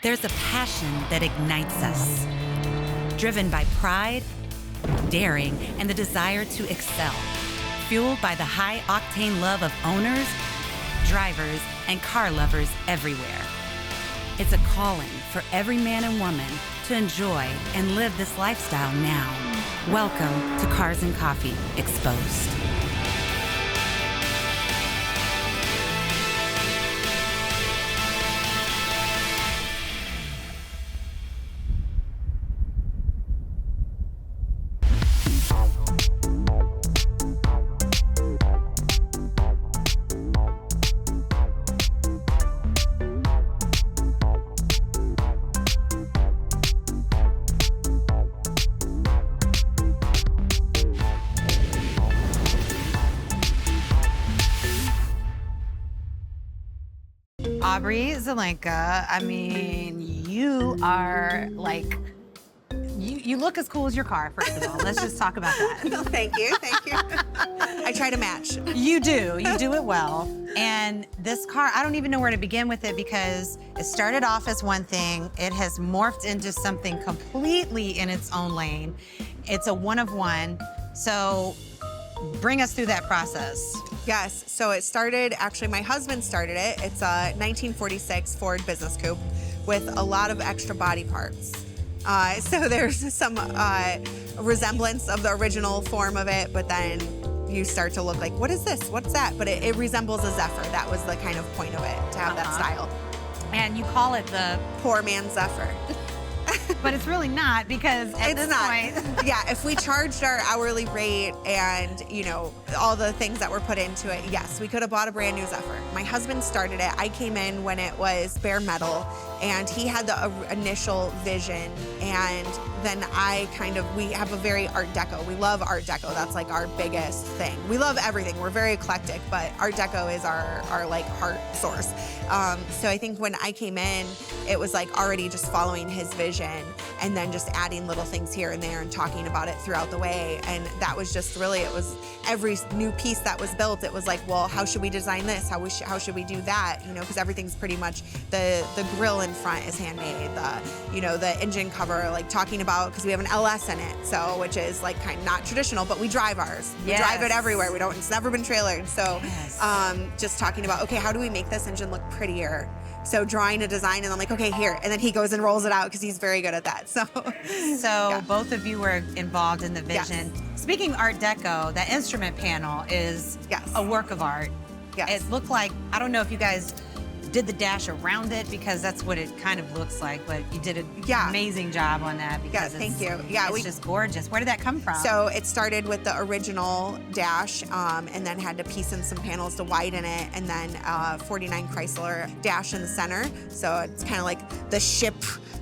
There's a passion that ignites us, driven by pride, daring, and the desire to excel, fueled by the high-octane love of owners, drivers, and car lovers everywhere. It's a calling for every man and woman to enjoy and live this lifestyle now. Welcome to Cars and Coffee Exposed. Aubrey Zelenka, I mean, you are like, you look as cool as your car, first of all. Let's just talk about that. Well, thank you. I try to match. You do it well. And this car, I don't even know where to begin with it because it started off as one thing. It has morphed into something completely in its own lane. It's a one of one. So bring us through that process. Yes, so it started, actually my husband started it. It's a 1946 Ford business coupe with a lot of extra body parts. So there's some resemblance of the original form of it, but then you start to look like, what is this? What's that? But it resembles a Zephyr. That was the kind of point of it, to have that style. And you call it the Poor man's Zephyr. But it's really not, because at this point. Yeah, if we charged our hourly rate and, you know, all the things that were put into it, yes, we could have bought a brand new Zephyr. My husband started it. I came in when it was bare metal, and he had the initial vision, and then we have a very Art Deco. We love Art Deco. That's like our biggest thing. We love everything. We're very eclectic, but Art Deco is our like heart source. So I think when I came in, it was like already just following his vision and then just adding little things here and there and talking about it throughout the way. And that was just really, it was every new piece that was built, it was like, well, how should we design this? How should we do that? You know, because everything's pretty much, the grill in front is handmade, the engine cover, like talking about, because we have an LS in it, so, which is like kind of not traditional, but we drive ours. We drive it everywhere. It's never been trailered. So just talking about, okay, how do we make this engine look prettier? So drawing a design, and I'm like, okay, here. And then he goes and rolls it out because he's very good at that. So yeah. Both of you were involved in the vision. Yes. Speaking Art Deco, that instrument panel is a work of art. Yes. It looked like, I don't know if you guys did the dash around it, because that's what it kind of looks like, but you did an amazing job on that, because thank you. Yeah, it's just gorgeous. Where did that come from? So it started with the original dash, and then had to piece in some panels to widen it, and then 49 Chrysler dash in the center. So it's kind of like the ship,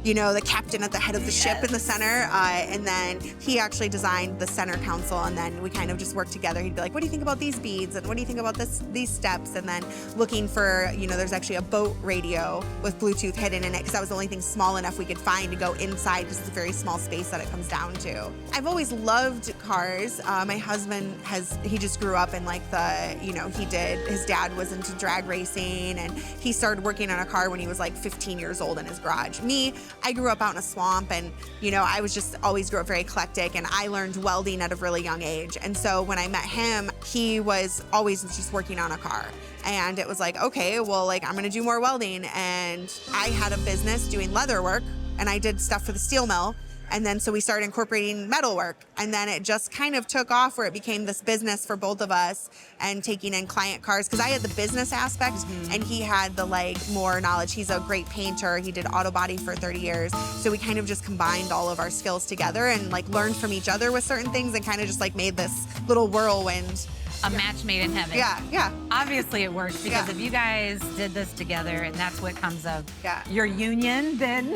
you know, the captain at the head of the ship in the center. And then he actually designed the center console, and then we kind of just worked together. He'd be like, what do you think about these beads? And what do you think about these steps? And then looking for, you know, there's actually a boat radio with Bluetooth hidden in it, because that was the only thing small enough we could find to go inside, because it's a very small space that it comes down to. I've always loved cars. My husband he just grew up in like his dad was into drag racing, and he started working on a car when he was like 15 years old in his garage. Me, I grew up out in a swamp, and, you know, I was just always grew up very eclectic, and I learned welding at a really young age. And so when I met him, he was always just working on a car. And it was like, okay, well, like, I'm gonna do more welding. And I had a business doing leather work, and I did stuff for the steel mill. And then so we started incorporating metal work. And then it just kind of took off, where it became this business for both of us, and taking in client cars. Because I had the business aspect, and he had the like more knowledge. He's a great painter. He did auto body for 30 years. So we kind of just combined all of our skills together and like learned from each other with certain things, and kind of just like made this little whirlwind. A match made in heaven. Yeah. Obviously it works, because if you guys did this together, and that's what comes of your union, then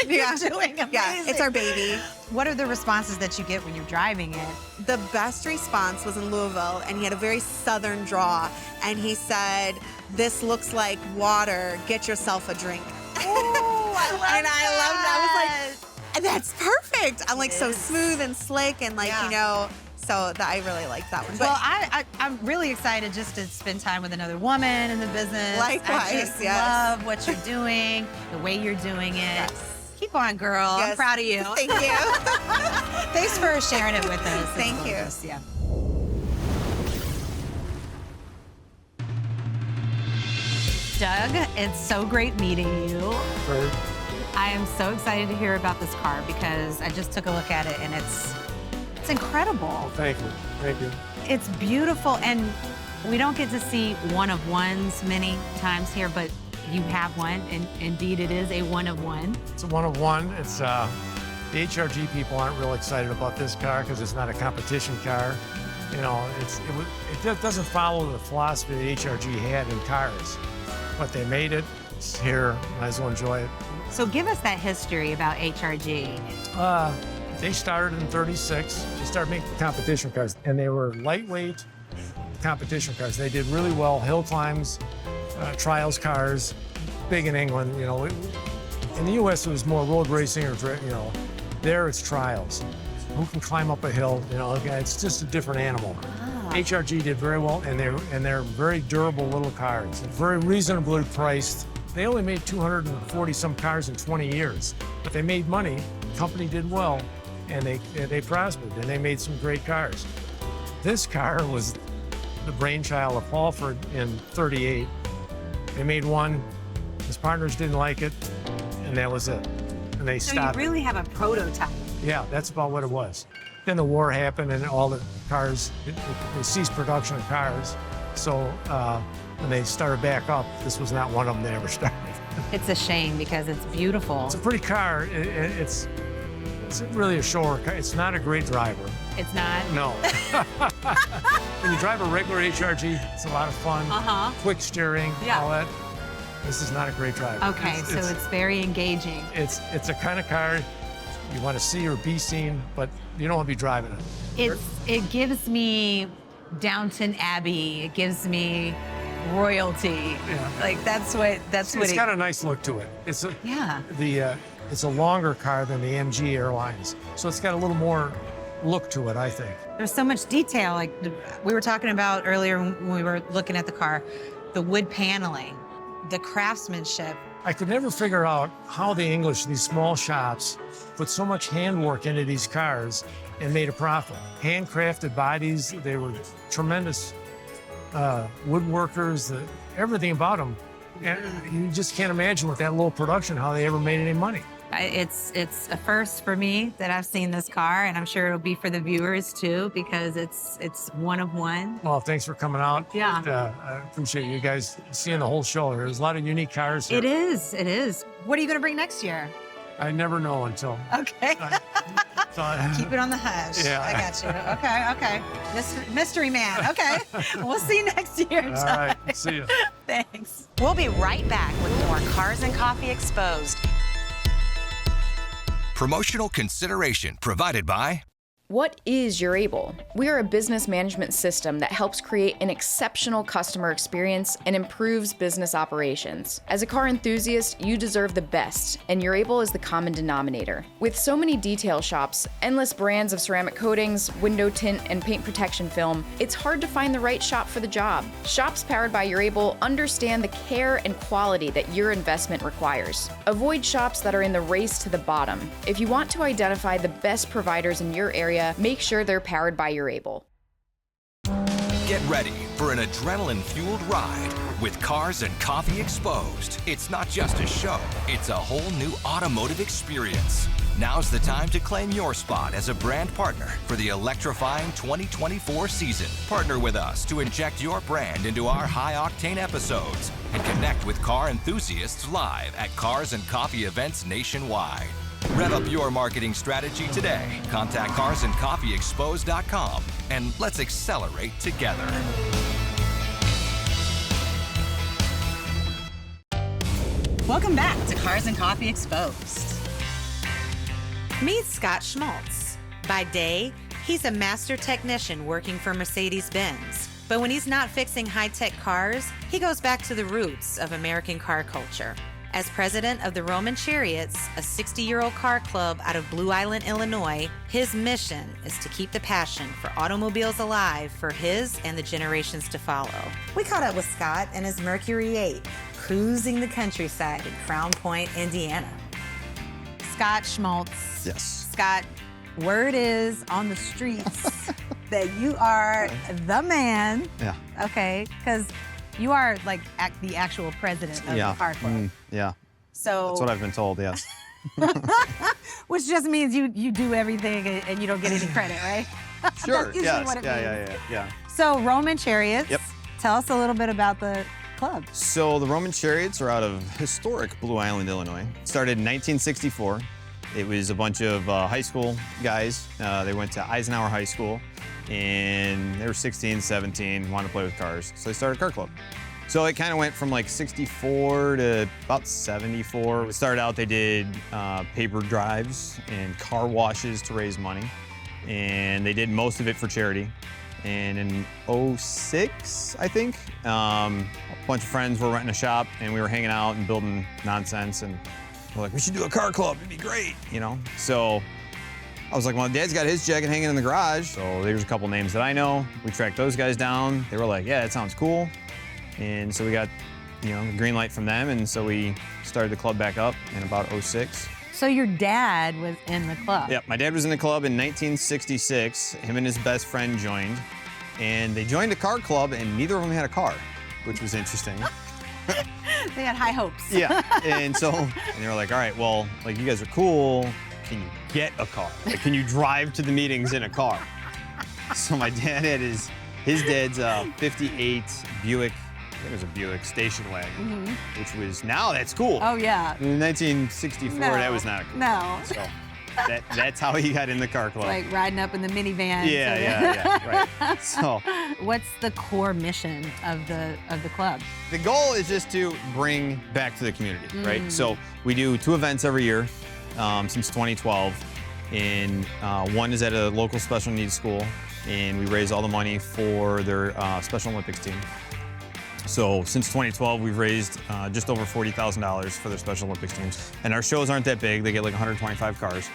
you're doing amazing. Yeah, it's our baby. What are the responses that you get when you're driving it? The best response was in Louisville, and he had a very southern draw, and he said, "This looks like water. Get yourself a drink." Oh, I love and that. I loved that. I was like, that's perfect. I'm like so smooth and slick, and like, you know, So I really like that one. But Well, I'm really excited just to spend time with another woman in the business. Likewise, I just yes. love what you're doing, the way you're doing it. Yes. Keep on, girl. I'm Yes. proud of you. Thank you. Thanks for sharing it with us. It's Thank you. gorgeous. Yeah. Doug, it's so great meeting you. I am so excited to hear about this car because I just took a look at it and it's incredible. Thank you. Thank you. It's beautiful, and we don't get to see one of ones many times here, but you have one, and indeed it is a one of one. It's a one of one. It's the H.R.G people aren't real excited about this car because it's not a competition car. You know, it doesn't follow the philosophy that H.R.G had in cars, but they made it. It's here. Might as well enjoy it. So give us that history about H.R.G. They started in '36. They started making competition cars, and they were lightweight competition cars. They did really well. Hill climbs, trials cars, big in England. You know, in the U.S. it was more road racing or there it's trials. Who can climb up a hill? You know, it's just a different animal. H.R.G. did very well, and they're very durable little cars, very reasonably priced. They only made 240 some cars in 20 years, but they made money. The company did well, and they prospered, and they made some great cars. This car was the brainchild of Halford in '38. They made one. His partners didn't like it, and that was it. And they stopped. So you really have a prototype. Yeah, that's about what it was. Then the war happened, and all the cars, they ceased production of cars. So when they started back up, this was not one of them they ever started. It's a shame because it's beautiful. It's a pretty car. It's really a show car. It's not a great driver. It's not? No. When you drive a regular H.R.G, it's a lot of fun. Quick steering, Yeah. all that. This is not a great driver. Okay, so it's very engaging. It's a kind of car you want to see or be seen, but you don't want to be driving it. It gives me Downton Abbey. It gives me royalty. Yeah. Like that's what It's got a nice look to it. It's a longer car than the MG airlines, so it's got a little more look to it, I think. There's so much detail. Like we were talking about earlier when we were looking at the car, the wood paneling, the craftsmanship. I could never figure out how the English, these small shops, put so much handwork into these cars and made a profit. Handcrafted bodies, they were tremendous woodworkers, everything about them. And you just can't imagine with that low production how they ever made any money. It's a first for me that I've seen this car, and I'm sure it'll be for the viewers too because it's one of one. Well, thanks for coming out. Yeah. I appreciate you guys seeing the whole show. There's a lot of unique cars here. It is. What are you going to bring next year? I never know until. Okay. Keep it on the hush. Yeah. I got you. Okay. Mystery man. Okay. We'll see you next year. All right. See you. Thanks. We'll be right back with more Cars and Coffee Exposed. Promotional consideration provided by... What is Urable? We are a business management system that helps create an exceptional customer experience and improves business operations. As a car enthusiast, you deserve the best, and Urable is the common denominator. With so many detail shops, endless brands of ceramic coatings, window tint, and paint protection film, it's hard to find the right shop for the job. Shops powered by Urable understand the care and quality that your investment requires. Avoid shops that are in the race to the bottom. If you want to identify the best providers in your area, make sure they're powered by Urable. Get ready for an adrenaline-fueled ride with Cars and Coffee Exposed. It's not just a show, it's a whole new automotive experience. Now's the time to claim your spot as a brand partner for the electrifying 2024 season. Partner with us to inject your brand into our high-octane episodes and connect with car enthusiasts live at Cars and Coffee events nationwide. Rev up your marketing strategy today. Contact carsandcoffeeexposed.com and let's accelerate together. Welcome back to Cars and Coffee Exposed. Meet Scott Schmaltz. By day, he's a master technician working for Mercedes-Benz. But when he's not fixing high-tech cars, he goes back to the roots of American car culture. As president of the Roman Chariots, a 60-year-old car club out of Blue Island, Illinois, his mission is to keep the passion for automobiles alive for his and the generations to follow. We caught up with Scott and his Mercury 8, cruising the countryside in Crown Point, Indiana. Scott Schmaltz. Yes. Scott, word is on the streets that you are the man. Yeah. Okay, because you are like the actual president of the car club. Yeah. So That's what I've been told, yes. which just means you do everything and you don't get any credit, right? Sure, That's usually yes. what it means. Yeah. So Roman Chariots. Yep. Tell us a little bit about the club. So the Roman Chariots are out of historic Blue Island, Illinois. Started in 1964. It was a bunch of high school guys. They went to Eisenhower High School, and they were 16, 17, wanted to play with cars. So they started a car club. So it kind of went from like 64 to about 74. It started out, they did paper drives and car washes to raise money. And they did most of it for charity. And in 06, I think, a bunch of friends were renting a shop and we were hanging out and building nonsense. And we're like, we should do a car club, it'd be great, you know? So I was like, well, Dad's got his jacket hanging in the garage. So there's a couple names that I know. We tracked those guys down. They were like, yeah, that sounds cool. And so we got, the green light from them. And so we started the club back up in about 06. So your dad was in the club. Yep, my dad was in the club in 1966. Him and his best friend joined. And they joined a car club and neither of them had a car, which was interesting. They had high hopes. Yeah, and they were like, all right, well, like you guys are cool. Can you get a car? Like, can you drive to the meetings in a car? So my dad had his dad's 58 Buick, I think it was a Buick station wagon, which was, now that's cool. Oh, yeah. In 1964, that was not cool. No. So that's how he got in the car club. Like riding up in the minivan. Yeah, right. So what's the core mission of the club? the goal is just to bring back to the community, right? So we do 2 events every year since 2012. And one is at a local special needs school, and we raise all the money for their Special Olympics team. So since 2012, we've raised just over $40,000 for their Special Olympics teams. And our shows aren't that big. They get like 125 cars.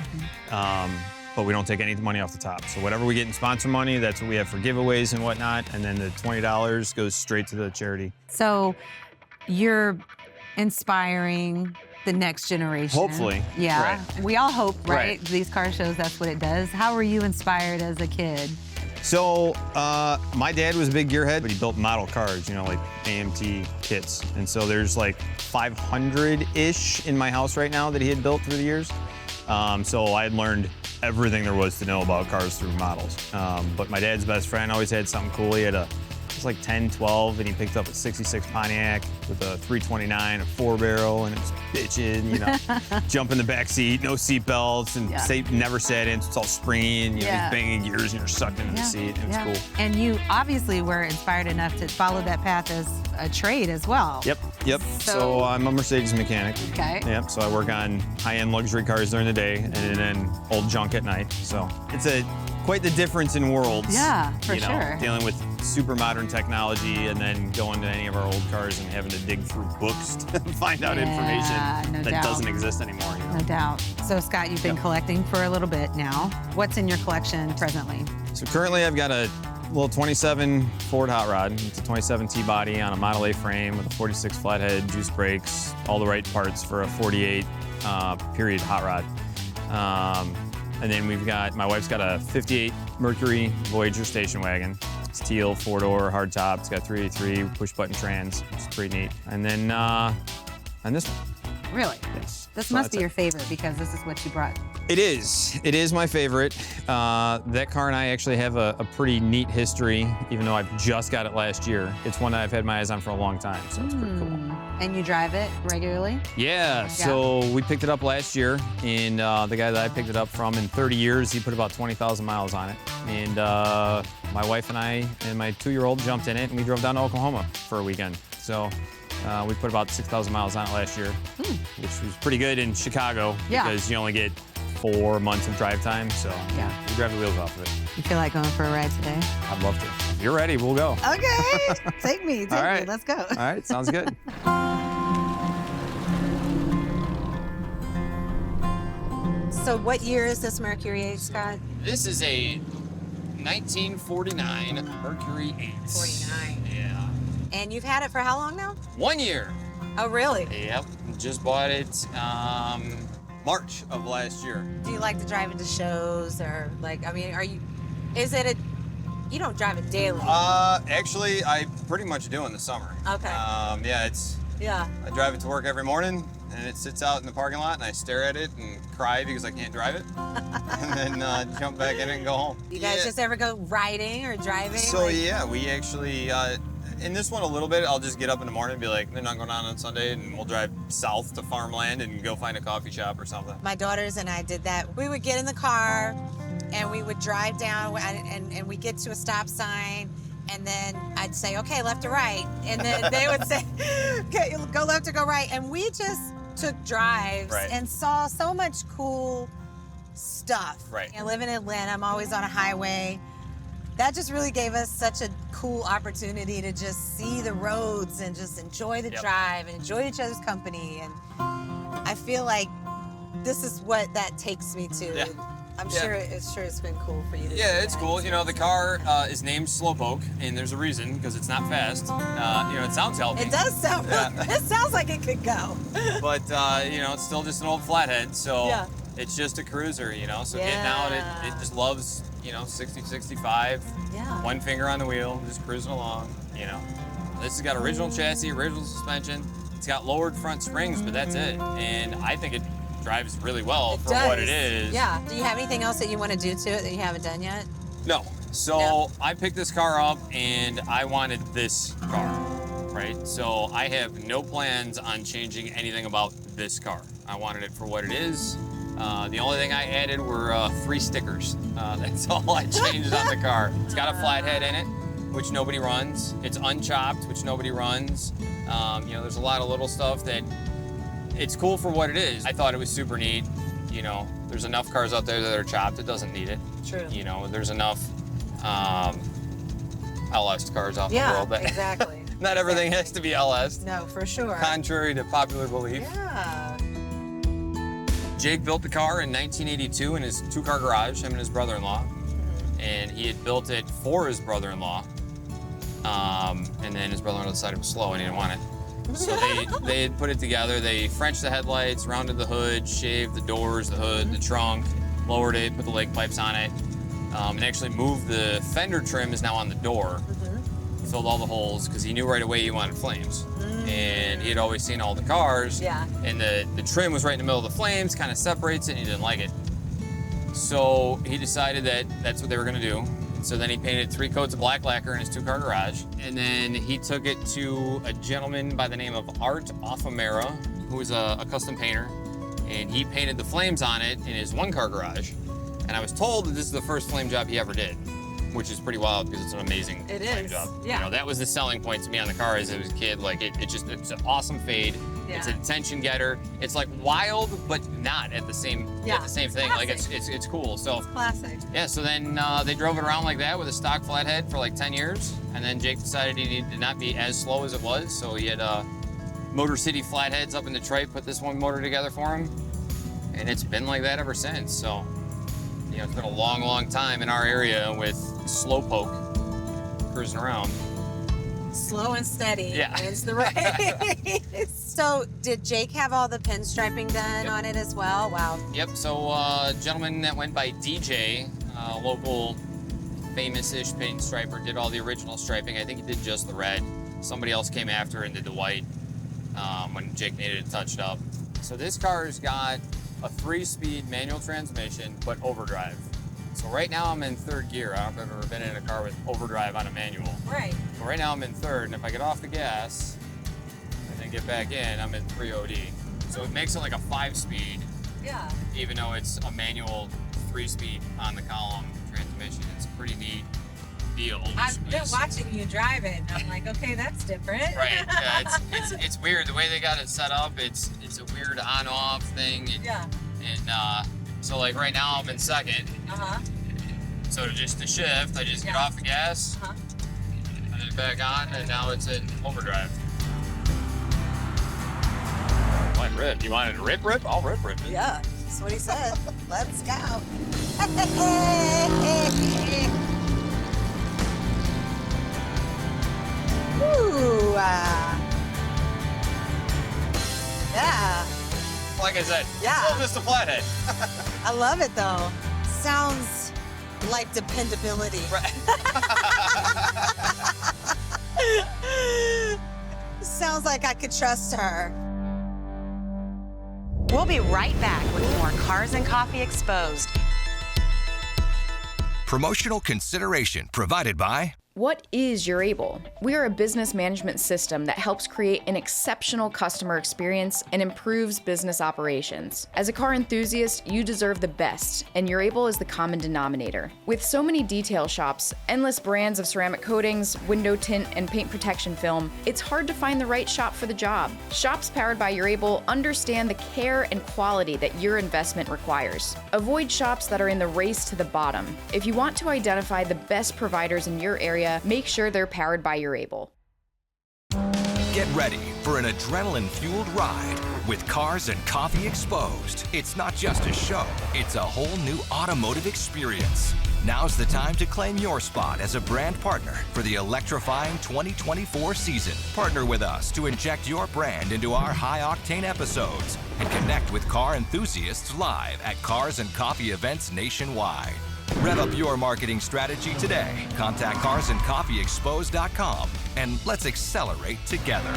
But we don't take any money off the top. So whatever we get in sponsor money, that's what we have for giveaways and whatnot. And then the $20 goes straight to the charity. So you're inspiring the next generation. Hopefully. Yeah. Right. We all hope, right? Right. These car shows, that's what it does. How were you inspired as a kid? So my dad was a big gearhead, but he built model cars, like AMT kits. And so there's like 500-ish in my house right now that he had built through the years. So I had learned everything there was to know about cars through models. But my dad's best friend always had something cool. He had it was like 10, 12, and he picked up a 66 Pontiac with a 329, a 4-barrel, and it was bitching, jump in the back seat, no seat belts, and never sat in, so it's all springy, and he's banging gears, and you're sucked into the seat. It was cool. And you obviously were inspired enough to follow that path as a trade as well. Yep. So I'm a Mercedes mechanic. Okay. Yep, so I work on high-end luxury cars during the day, and then old junk at night. So it's quite the difference in worlds. Yeah, for sure. Dealing with super modern technology and then going to any of our old cars and having to dig through books to find out information that doesn't exist anymore. No doubt. So Scott, you've been collecting for a little bit now. What's in your collection presently? So currently I've got a little 27 Ford hot rod. It's a 27 T-body on a Model A frame with a 46 flathead, juice brakes, all the right parts for a 48 period hot rod. And then my wife's got a 58 Mercury Voyager station wagon. It's teal, 4-door, hard top. It's got 383 push-button trans. It's pretty neat. And then, and this one. Really? Yes. This So must be that's your favorite because this is what you brought. It is. It is my favorite. That car and I actually have a pretty neat history, even though I've just got it last year. It's one that I've had my eyes on for a long time, so it's pretty cool. And you drive it regularly? Yeah, so we picked it up last year, and the guy that I picked it up from, in 30 years, he put about 20,000 miles on it. And my wife and I and my 2-year-old jumped in it, and we drove down to Oklahoma for a weekend. So we put about 6,000 miles on it last year, which was pretty good in Chicago because you only get 4 months of drive time, so we drive the wheels off of it. You feel like going for a ride today? I'd love to. If you're ready, we'll go. Okay, take me, All right. let's go. All right, sounds good. So what year is this Mercury 8, Scott? This is a 1949 Mercury 8. 49. Yeah. And you've had it for how long now? 1 year. Oh, really? Yep. Just bought it March of last year. Do you like to drive it to shows or like, I mean, you don't drive it daily? Actually, I pretty much do in the summer. Okay. Yeah, I drive it to work every morning, and it sits out in the parking lot, and I stare at it and cry because I can't drive it, and then jump back in it and go home. You guys just ever go riding or driving? So yeah, we actually, in this one a little bit, I'll just get up in the morning and be like, they're not going on Sunday, and we'll drive south to farmland and go find a coffee shop or something. My daughters and I did that. We would get in the car, and we would drive down, and we get to a stop sign, and then I'd say, okay, left or right. And then they would say, okay, go left or go right. And we just took drives and saw so much cool stuff. Right. I live in Atlanta, I'm always on a highway. That just really gave us such a cool opportunity to just see the roads and just enjoy the drive and enjoy each other's company. And I feel like this is what that takes me to. Yeah. I'm sure it's been cool for you to do It's that. cool. You know, the car is named Slowpoke, and there's a reason, because it's not fast. You know, it sounds healthy. It does sound, it sounds like it could go. But, you know, it's still just an old flathead, so it's just a cruiser, you know? So getting out, it just loves, you know, 60, 65, one finger on the wheel, just cruising along, you know? This has got original chassis, original suspension. It's got lowered front springs, but that's it. And I think it drives really well for what it is. Yeah. Do you have anything else that you want to do to it that you haven't done yet? No. So I picked this car up and I wanted this car, right? So I have no plans on changing anything about this car. I wanted it for what it is. The only thing I added were 3 stickers. That's all I changed on the car. It's got a flathead in it, which nobody runs. It's unchopped, which nobody runs. You know, there's a lot of little stuff that it's cool for what it is. I thought it was super neat. You know, there's enough cars out there that are chopped. It doesn't need it. True. You know, there's enough LS cars out in the world. But exactly. not everything has to be LS. No, for sure. Contrary to popular belief. Yeah. Jake built the car in 1982 in his 2-car garage, him and his brother-in-law. And he had built it for his brother-in-law. And then his brother-in-law decided it was slow and he didn't want it. So they had put it together. They Frenched the headlights, rounded the hood, shaved the doors, the hood, the trunk, lowered it, put the lake pipes on it, and actually moved the fender trim is now on the door. Filled all the holes because he knew right away he wanted flames. And he had always seen all the cars. Yeah. And the trim was right in the middle of the flames, kind of separates it, and he didn't like it. So he decided that that's what they were gonna do. So then he painted 3 coats of black lacquer in his 2-car garage. And then he took it to a gentleman by the name of Art Offamera, who was a custom painter. And he painted the flames on it in his 1-car garage. And I was told that this is the first flame job he ever did, which is pretty wild because it's an amazing flame job. Yeah. You know, that was the selling point to me on the car as I was a kid. Like it's an awesome fade. Yeah. It's an attention getter. It's like wild, but not at the same thing. Like it's cool. So Classic. yeah, so then they drove it around like that with a stock flathead for like 10 years. And then Jake decided he needed to not be as slow as it was. So he had Motor City flatheads up in Detroit, put this one motor together for him. And it's been like that ever since. So, you know, it's been a long, long time in our area with Slowpoke cruising around. Slow and steady. Yeah. Is the right. So did Jake have all the pinstriping done on it as well? Wow. Yep, so a gentleman that went by DJ, local famous-ish paint striper, did all the original striping. I think he did just the red. Somebody else came after and did the white when Jake needed it touched up. So this car's got a 3-speed manual transmission, but overdrive. So right now I'm in 3rd gear. I don't know if I've ever been in a car with overdrive on a manual. Right. So right now I'm in 3rd, and if I get off the gas and then get back in, I'm in 3 OD. So it makes it like a 5-speed, Yeah. even though it's a manual 3-speed on the column transmission. It's a pretty neat deal. I've been watching you drive it, and I'm like, okay, that's different. Right. Yeah, it's weird the way they got it set up. It's a weird on-off thing. And so like right now I'm in 2nd. So to shift, I just get off the gas, and then back on, and now it's in overdrive. Like rip. You want it to rip? I'll rip it. Yeah. That's what he said. Let's go. Ooh, yeah. Like I said, Yeah. still just a flathead. I love it though. Sounds like dependability. Right. Sounds like I could trust her. We'll be right back with more Cars and Coffee Exposed. Promotional consideration provided by What is Urable? We are a business management system that helps create an exceptional customer experience and improves business operations. As a car enthusiast, you deserve the best, and Urable is the common denominator. With so many detail shops, endless brands of ceramic coatings, window tint, and paint protection film, it's hard to find the right shop for the job. Shops powered by Urable understand the care and quality that your investment requires. Avoid shops that are in the race to the bottom. If you want to identify the best providers in your area, make sure they're powered by Urable. Get ready for an adrenaline-fueled ride with Cars and Coffee Exposed. It's not just a show, it's a whole new automotive experience. Now's the time to claim your spot as a brand partner for the electrifying 2024 season. Partner with us to inject your brand into our high-octane episodes and connect with car enthusiasts live at Cars and Coffee events nationwide. Rev up your marketing strategy today. Contact carsandcoffeeexposed.com and let's accelerate together.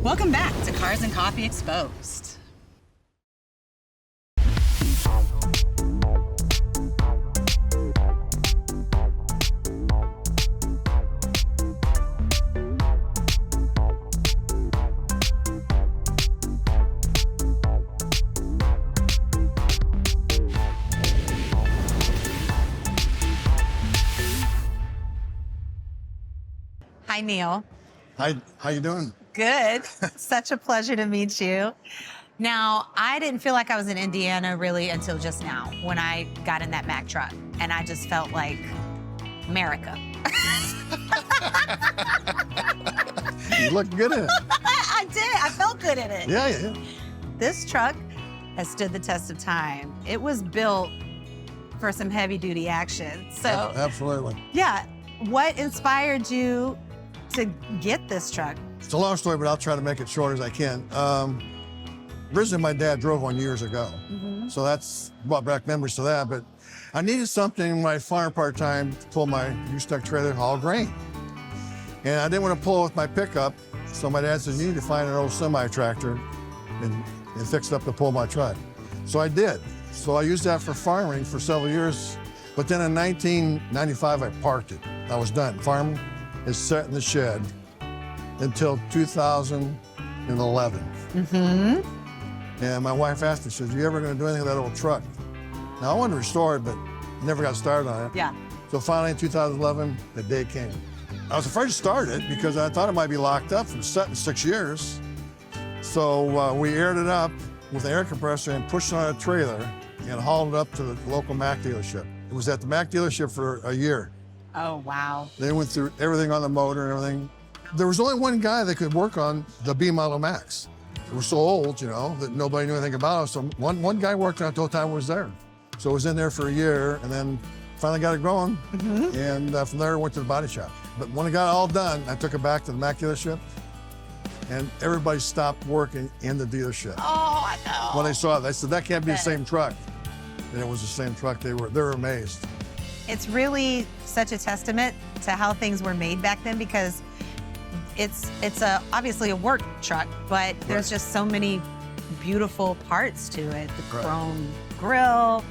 Welcome back to Cars and Coffee Exposed. Hi, Neil. Hi, how you doing? Good. Such a pleasure to meet you. Now, I didn't feel like I was in Indiana really until just now when I got in that Mack truck, and I just felt like America. You look good in it. I did. I felt good in it. Yeah. This truck has stood the test of time. It was built for some heavy-duty action. So, Absolutely. yeah, what inspired you to get this truck? It's a long story, but I'll try to make it short as I can. Originally, my dad drove one years ago, so that's brought back memories to that. But I needed something when I farmed part-time to pull my U-Stuck trailer and haul grain. And I didn't want to pull it with my pickup, so my dad said, you need to find an old semi-tractor and fix it up to pull my truck. So I did. So I used that for farming for several years. But then in 1995, I parked it. I was done. Farming is set in the shed until 2011. And my wife asked me, she says, you ever gonna do anything with that old truck? Now, I wanted to restore it, but never got started on it. Yeah. So finally in 2011, the day came. I was afraid to start it because I thought it might be locked up from set in 6 years. So we aired it up with an air compressor and pushed it on a trailer and hauled it up to the local Mack dealership. It was at the Mack dealership for a year. Oh, wow. They went through everything on the motor and everything. There was only one guy that could work on the B model Macks. They were so old, you know, that nobody knew anything about it. So one guy worked on it the whole time I was there. So it was in there for a year and then finally got it going. And from there, I went to the body shop. But when it got all done, I took it back to the Mack dealership and everybody stopped working in the dealership. Oh, I know. When they saw it, they said, that can't be the same truck. And it was the same truck. They were amazed. It's really such a testament to how things were made back then because it's obviously a work truck, but there's just so many beautiful parts to it. The chrome grill,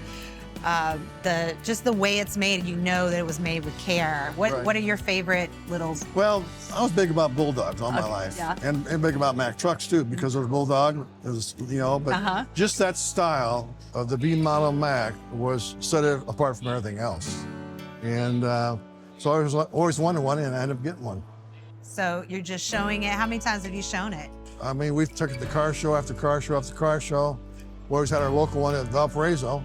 just the way it's made, you know that it was made with care. What are your favorite little? Well, I was big about Bulldogs all my life, yeah. and big about Mack trucks too, because of the Bulldog. It was, you know, but just that style of the B model Mack was set it apart from everything else. And so I was always wanted one, and I ended up getting one. So you're just showing it. How many times have you shown it? I mean, we've took it to car show after car show after car show. We always had our local one at Valparaiso,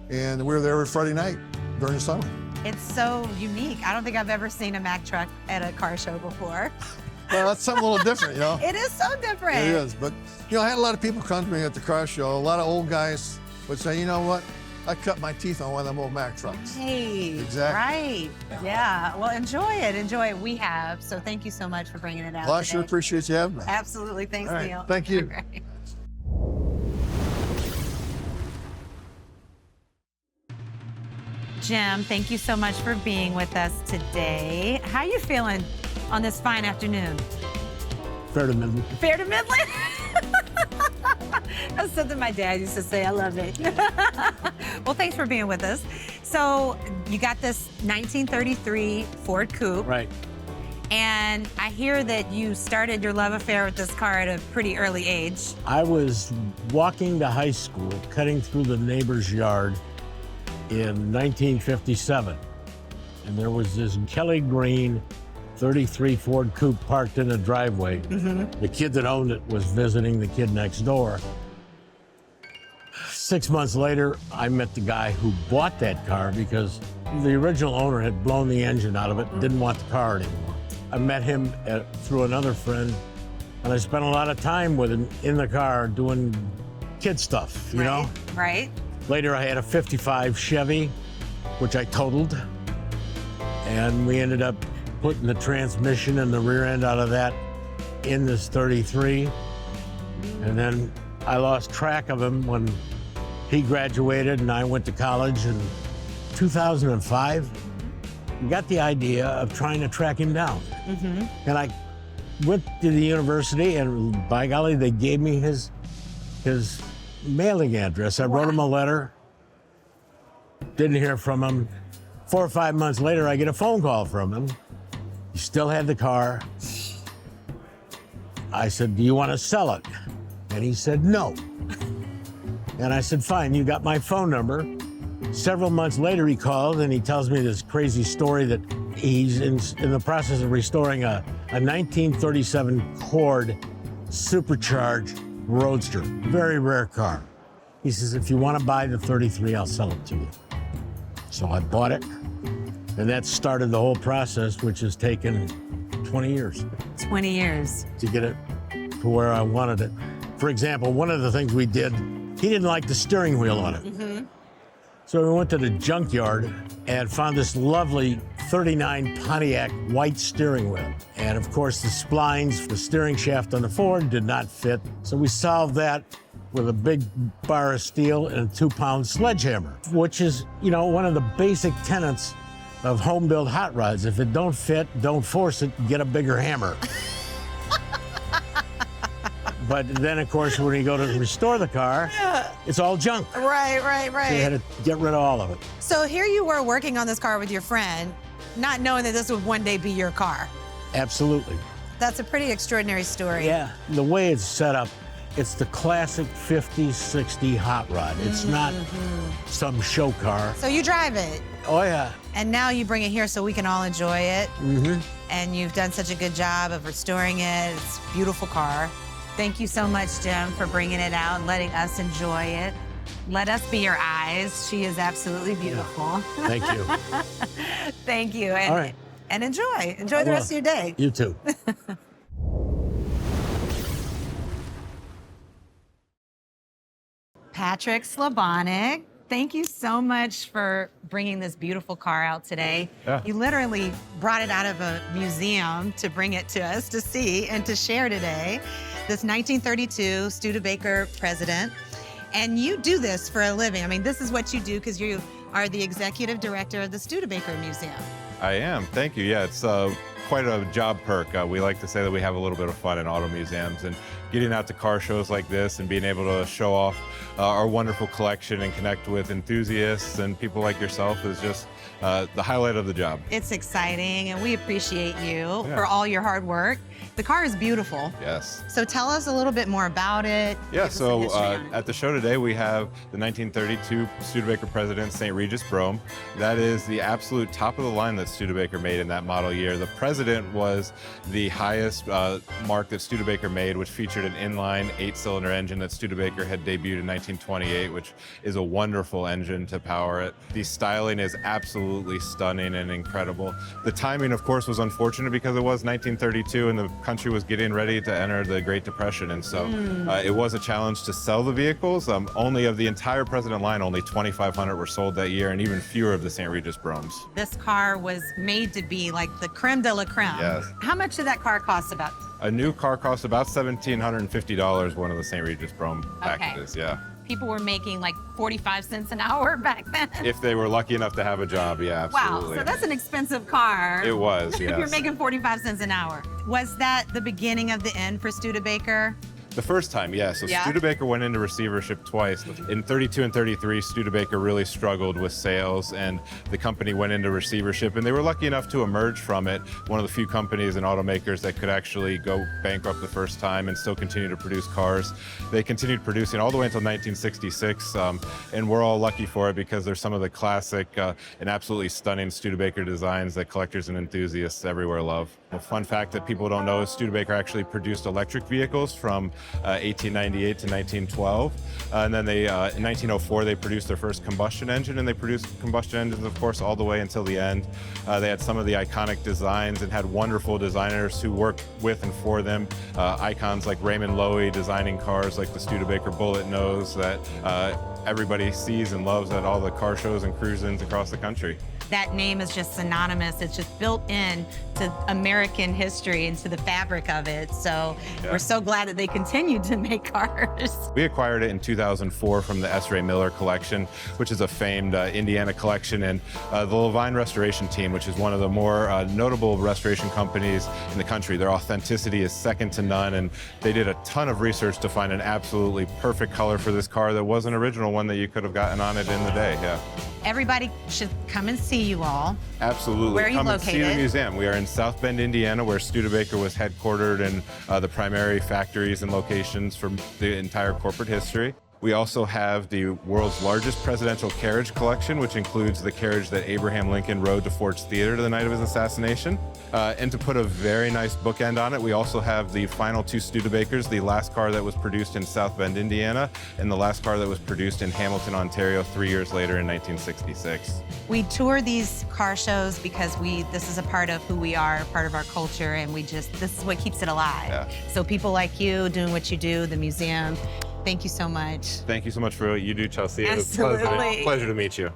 and we were there every Friday night during the summer. It's so unique. I don't think I've ever seen a Mack truck at a car show before. Well, that's something a little different, you know? It is so different. It is, but you know, I had a lot of people come to me at the car show. A lot of old guys would say, you know what? I cut my teeth on one of them old Mack trucks. Hey, Exactly. right. Yeah, well, enjoy it. Enjoy it. We have, so thank you so much for bringing it out Well, I today. sure appreciate you having me. Absolutely. Thanks, All right, Neil. thank you. All right. Jim, thank you so much for being with us today. How you feeling on this fine afternoon? Fair to middling. Fair to middling? That's something my dad used to say. I love it. Well, thanks for being with us. So you got this 1933 Ford Coupe. Right. And I hear that you started your love affair with this car at a pretty early age. I was walking to high school, cutting through the neighbor's yard in 1957. And there was this Kelly Green 33 Ford Coupe parked in a driveway. The kid that owned it was visiting the kid next door. 6 months later, I met the guy who bought that car because the original owner had blown the engine out of it and didn't want the car anymore. I met him through another friend, and I spent a lot of time with him in the car doing kid stuff, you know? Right. Later, I had a 55 Chevy, which I totaled, and we ended up putting the transmission and the rear end out of that in this 33. And then I lost track of him when he graduated and I went to college in 2005. We got the idea of trying to track him down. And I went to the university, and by golly, they gave me his mailing address. I wrote him a letter, didn't hear from him. 4 or 5 months later, I get a phone call from him. He still had the car. I said, do you want to sell it? And he said, no. And I said, fine, you got my phone number. Several months later, he called and he tells me this crazy story that he's in the process of restoring a 1937 Cord supercharged Roadster, very rare car. He says, if you want to buy the 33, I'll sell it to you. So I bought it, and that started the whole process, which has taken 20 years. 20 years. To get it to where I wanted it. For example, one of the things we did, he didn't like the steering wheel on it. So we went to the junkyard and found this lovely 39 Pontiac white steering wheel. And of course, the splines, the steering shaft on the Ford did not fit. So we solved that with a big bar of steel and a 2-pound sledgehammer, which is, you know, one of the basic tenets of home-built hot rods. If it don't fit, don't force it, get a bigger hammer. But then, of course, when you go to restore the car, it's all junk. Right. So you had to get rid of all of it. So here you were working on this car with your friend, not knowing that this would one day be your car. Absolutely. That's a pretty extraordinary story. Yeah. The way it's set up, it's the classic 50, 60 hot rod. It's not some show car. So you drive it, Oh, yeah. and now you bring it here so we can all enjoy it. And you've done such a good job of restoring it. It's a beautiful car. Thank you so much, Jim, for bringing it out and letting us enjoy it. Let us be your eyes. She is absolutely beautiful. Thank you. Thank you. And, All right. and enjoy the rest of your day. You too. Patrick Slabonic, thank you so much for bringing this beautiful car out today. Yeah. You literally brought it out of a museum to bring it to us to see and to share today. This 1932 Studebaker President. And you do this for a living. I mean, this is what you do because you are the executive director of the Studebaker Museum. I am. Thank you. Yeah, it's quite a job perk. We like to say that we have a little bit of fun in auto museums, and getting out to car shows like this and being able to show off our wonderful collection and connect with enthusiasts and people like yourself is just the highlight of the job. It's exciting, and we appreciate you for all your hard work. The car is beautiful. Yes. So tell us a little bit more about it. Yeah, Give us a so history on it. at the show today, we have the 1932 Studebaker President St. Regis Brougham. That is the absolute top of the line that Studebaker made in that model year. The President was the highest mark that Studebaker made, which featured an inline 8-cylinder engine that Studebaker had debuted in 1928, which is a wonderful engine to power it. The styling is absolutely absolutely stunning and incredible. The timing, of course, was unfortunate because it was 1932 and the country was getting ready to enter the Great Depression. And so it was a challenge to sell the vehicles. Only of the entire President line, only 2,500 were sold that year, and even fewer of the St. Regis Bromes. This car was made to be like the creme de la creme. Yes. How much did that car cost about? A new car cost about $1,750, one of the St. Regis Brome packages, yeah. People were making like 45 cents an hour back then. If they were lucky enough to have a job, yeah, absolutely. Wow, so that's an expensive car. It was, yes. If you're making 45 cents an hour. Was that the beginning of the end for Studebaker? The first time, yeah. So Yeah. Studebaker went into receivership twice. In 32 and 33, Studebaker really struggled with sales, and the company went into receivership, and they were lucky enough to emerge from it. One of the few companies and automakers that could actually go bankrupt the first time and still continue to produce cars. They continued producing all the way until 1966, and we're all lucky for it because they're some of the classic and absolutely stunning Studebaker designs that collectors and enthusiasts everywhere love. A fun fact that people don't know is Studebaker actually produced electric vehicles from 1898 to 1912. And then they, in 1904, they produced their first combustion engine, and they produced combustion engines, of course, all the way until the end. They had some of the iconic designs and had wonderful designers who worked with and for them. Icons like Raymond Loewy designing cars like the Studebaker Bullet Nose that everybody sees and loves at all the car shows and cruise-ins across the country. That name is just synonymous. It's just built in to American history and to the fabric of it. So we're so glad that they continued to make cars. We acquired it in 2004 from the S. Ray Miller collection, which is a famed Indiana collection, and the Levine Restoration Team, which is one of the more notable restoration companies in the country. Their authenticity is second to none, and they did a ton of research to find an absolutely perfect color for this car that was an original one that you could have gotten on it in the day, yeah. Everybody should come and see you all. Absolutely. Where are you Come located? and see the museum. We are in South Bend, Indiana, where Studebaker was headquartered and the primary factories and locations for the entire corporate history. We also have the world's largest presidential carriage collection, which includes the carriage that Abraham Lincoln rode to Ford's Theater the night of his assassination. And to put a very nice bookend on it, we also have the final two Studebakers, the last car that was produced in South Bend, Indiana, and the last car that was produced in Hamilton, Ontario 3 years later in 1966. We tour these car shows because this is a part of who we are, part of our culture, and this is what keeps it alive. Yeah. So people like you doing what you do, the museum, thank you so much. Thank you so much for what you do, Chelsea. Absolutely. It was a pleasure to meet you.